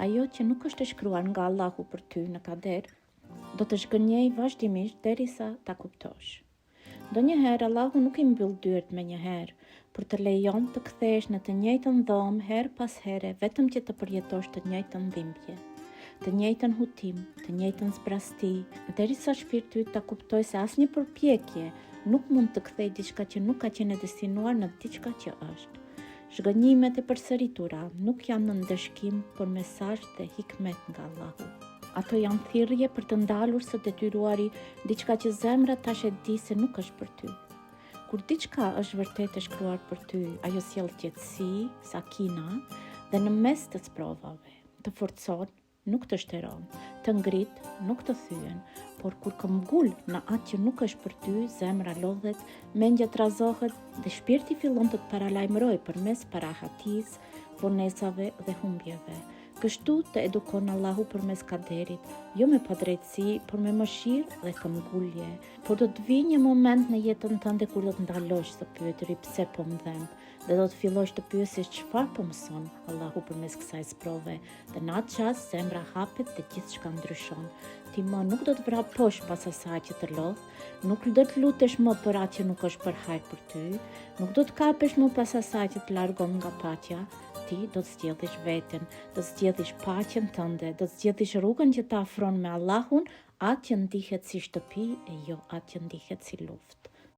ajo që nuk është e shkruar nga Allahu për ty në kader, do të shgënjej vazhdimisht derisa ta kuptosh. Ndonjëherë Allahu nuk i mbyll dyert me njëherë, por të lejon të kthesh në të njëjtën dhomë her pas here, vetëm që të përjetosh të njëjtën dhimbje, të njëjtën hutim, të njëjtën zbrasti, derisa shpirti yt ta kuptojë se asnjë përpjekje nuk mund të kthejë diçka që nuk ka qenë destinuar në diçka që është. Shgënjimet e përsëritura nuk janë në ndëshkim, por mesazh dhe hikmet nga Allahu. Ato janë thirrje për të ndalur së detyruari diçka që zemra tash e di se nuk është për ty. Kur diçka është vërtet e shkruar për ty, ajo sjell qetësi, sakina dhe në mes të provave, të forcon, nuk të shteron, të ngrit, nuk të thyen, por kur këmbgul në atë që nuk është për ty, zemra lodhet, mendja trazohet dhe shpirti fillon të të paralajmëroj përmes parahatis, vonesave dhe humbjeve. Kështu të edukon Allahu përmes kaderit, jo me padrejtësi, por me mëshirë dhe këmbgulje. Por do të vijë një moment në jetën tënde kur do të ndalosh së pyetëri pse po më dhem, dhe do të fillosh të pyesësh çfarë po mëson Allahu përmes kësaj sprove. Dhe në atë çast zemra hapet dhe gjithçka ndryshon. Ti më nuk do të vraposh pas asaj që të lodh, nuk do të lutesh më për atë që nuk është për hajër për ty, nuk do të kapesh më pas asaj që të largon nga paqja. Ti do të zgjedhish veten, do të zgjedhish paqen tënde, do të zgjedhish rrugën që të afron me Allahun, atë që ndihet si shtëpi e jo atë që ndihet si luftë.